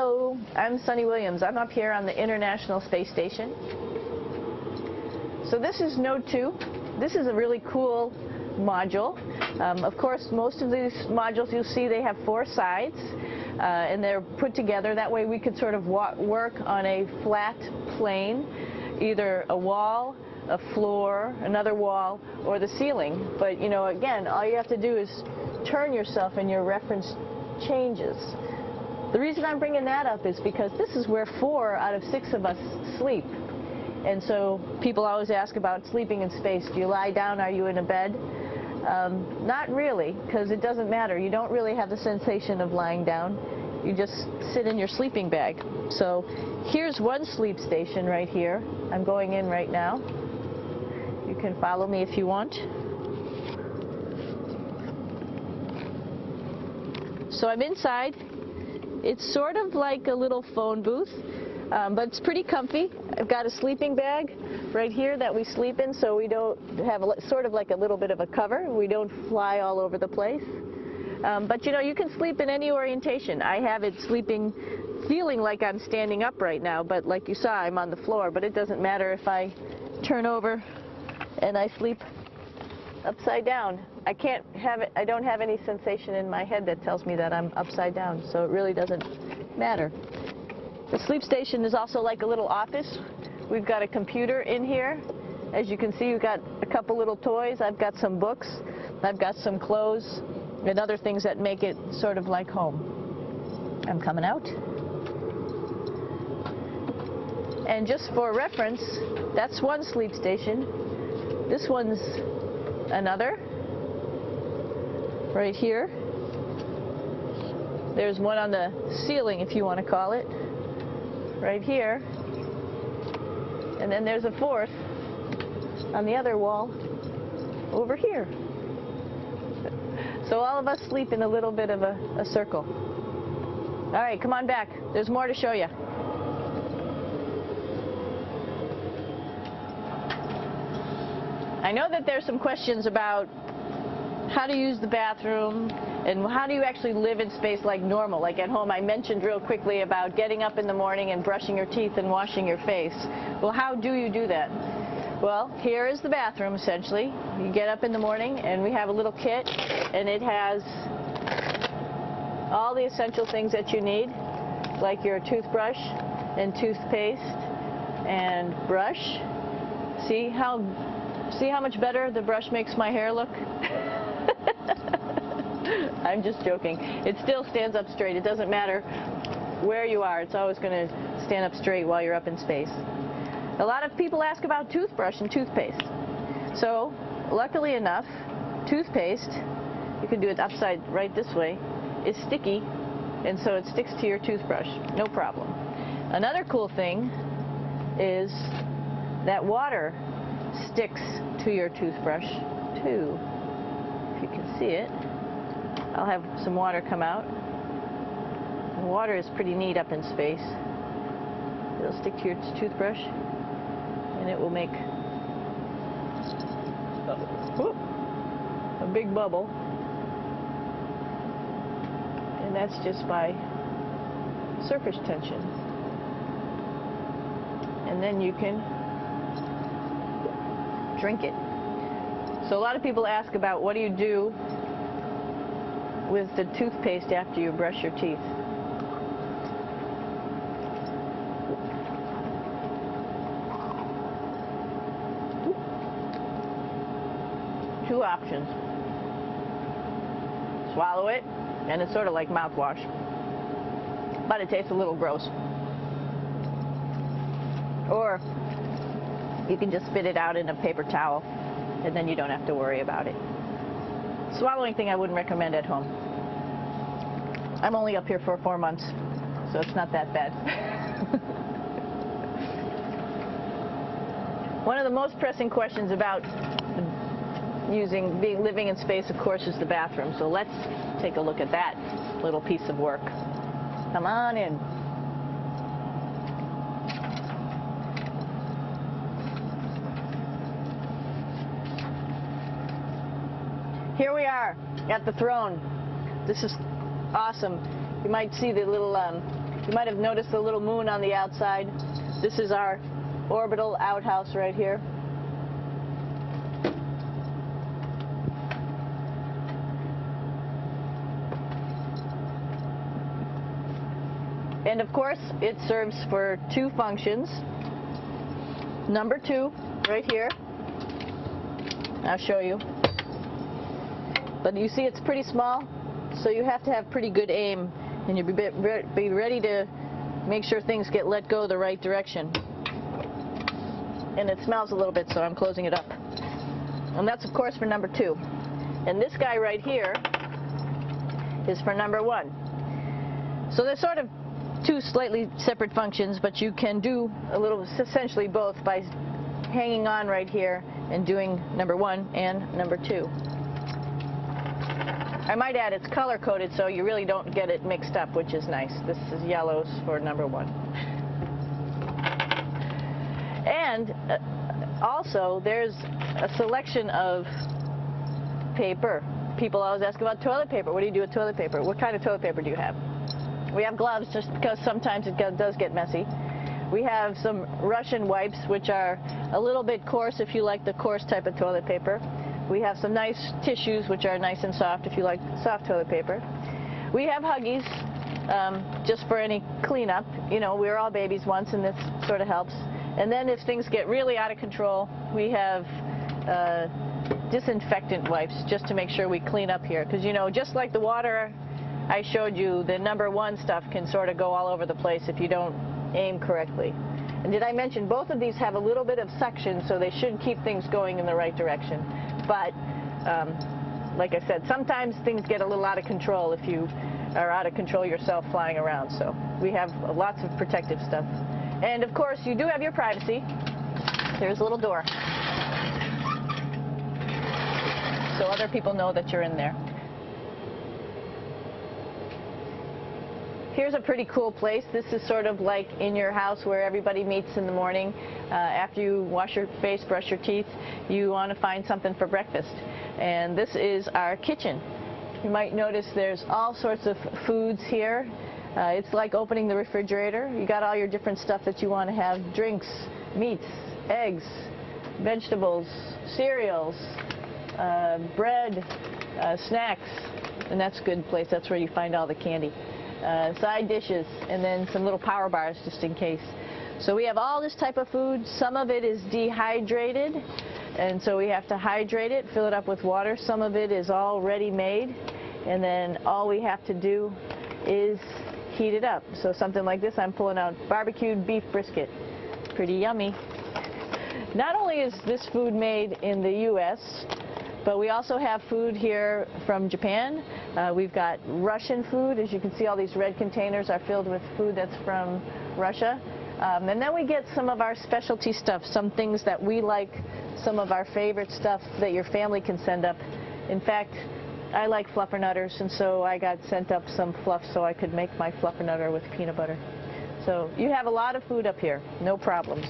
Hello, I'm Sunny Williams. I'm up here on the International Space Station. So this is Node 2. This is a really cool module. Of course, most of these modules you'll see they have 4 sides and they're put together. That way we could sort of work on a flat plane, either a wall, a floor, another wall, or the ceiling. But you know, again, all you have to do is turn yourself and your reference changes. The reason I'm bringing that up is because this is where 4 out of 6 of us sleep. And so people always ask about sleeping in space. Do you lie down? Are you in a bed? Not really, because it doesn't matter. You don't really have the sensation of lying down. You just sit in your sleeping bag. So here's one sleep station right here. I'm going in right now. You can follow me if you want. So I'm inside. It's sort of like a little phone booth, but it's pretty comfy. I've got a sleeping bag right here that we sleep in, so we don't have sort of like a little bit of a cover. We don't fly all over the place. But you know, you can sleep in any orientation. I have it feeling like I'm standing up right now, but like you saw, I'm on the floor. But it doesn't matter if I turn over and I sleep upside down. I don't have any sensation in my head that tells me that I'm upside down, so it really doesn't matter. The sleep station is also like a little office. We've got a computer in here. As you can see, we've got a couple little toys. I've got some books. I've got some clothes and other things that make it sort of like home. I'm coming out. And just for reference, that's one sleep station. This one's another. Right here. There's one on the ceiling, if you want to call it. Right here. And then there's a 4th on the other wall over here. So all of us sleep in a little bit of a circle. All right, come on back. There's more to show you. I know that there's some questions about how to use the bathroom and how do you actually live in space like normal, like at home. I mentioned real quickly about getting up in the morning and brushing your teeth and washing your face. Well, how do you do that? Well, here is the bathroom essentially. You get up in the morning and we have a little kit and it has all the essential things that you need, like your toothbrush and toothpaste and brush. See how much better the brush makes my hair look? I'm just joking. It still stands up straight. It doesn't matter where you are. It's always going to stand up straight while you're up in space. A lot of people ask about toothbrush and toothpaste. So, luckily enough, toothpaste, you can do it upside right this way, is sticky, and so it sticks to your toothbrush. No problem. Another cool thing is that water sticks to your toothbrush too. If you can see it, I'll have some water come out. The water is pretty neat up in space. It'll stick to your toothbrush and it will make a big bubble, and that's just by surface tension. And then you can drink it. So a lot of people ask about what do you do with the toothpaste after you brush your teeth. Two options. Swallow it, and it's sort of like mouthwash, but it tastes a little gross. Or you can just spit it out in a paper towel, and then you don't have to worry about it. Swallowing thing I wouldn't recommend at home. I'm only up here for 4 months, so it's not that bad. One of the most pressing questions about living in space, of course, is the bathroom. So let's take a look at that little piece of work. Come on in. Here we are at the throne. This is awesome. You might see the little You might have noticed the little moon on the outside. This is our orbital outhouse right here. And of course, it serves for two functions. Number 2, right here. I'll show you. But you see it's pretty small, so you have to have pretty good aim, and you'll be ready to make sure things get let go the right direction. And it smells a little bit, so I'm closing it up. And that's of course for number 2. And this guy right here is for number 1. So there's sort of two slightly separate functions, but you can do a little, essentially both, by hanging on right here and doing number 1 and number 2. I might add it's color coded, so you really don't get it mixed up, which is nice. This is yellows for number 1. And also there's a selection of paper. People always ask about toilet paper. What do you do with toilet paper? What kind of toilet paper do you have? We have gloves just because sometimes it does get messy. We have some Russian wipes, which are a little bit coarse if you like the coarse type of toilet paper. We have some nice tissues, which are nice and soft if you like soft toilet paper. We have Huggies, just for any cleanup. You know, we were all babies once, and this sort of helps. And then if things get really out of control, we have disinfectant wipes, just to make sure we clean up here. Because, you know, just like the water I showed you, the number 1 stuff can sort of go all over the place if you don't aim correctly. And did I mention both of these have a little bit of suction, so they should keep things going in the right direction. But like I said, sometimes things get a little out of control if you are out of control yourself flying around. So we have lots of protective stuff. And of course, you do have your privacy. There's a little door, so other people know that you're in there. Here's a pretty cool place. This is sort of like in your house where everybody meets in the morning. After you wash your face, brush your teeth, you want to find something for breakfast. And this is our kitchen. You might notice there's all sorts of foods here. It's like opening the refrigerator. You got all your different stuff that you want to have: drinks, meats, eggs, vegetables, cereals, bread, snacks. And that's a good place. That's where you find all the candy. Side dishes, and then some little power bars just in case. So we have all this type of food. Some of it is dehydrated, and so we have to hydrate it, fill it up with water. Some of it is already made, and then all we have to do is heat it up. So something like this, I'm pulling out barbecued beef brisket. Pretty yummy. Not only is this food made in the U.S., but we also have food here from Japan. We've got Russian food. As you can see, all these red containers are filled with food that's from Russia. And then we get some of our specialty stuff, some things that we like, some of our favorite stuff that your family can send up. In fact, I like fluffernutters, and so I got sent up some fluff so I could make my fluffernutter with peanut butter. So you have a lot of food up here, no problems.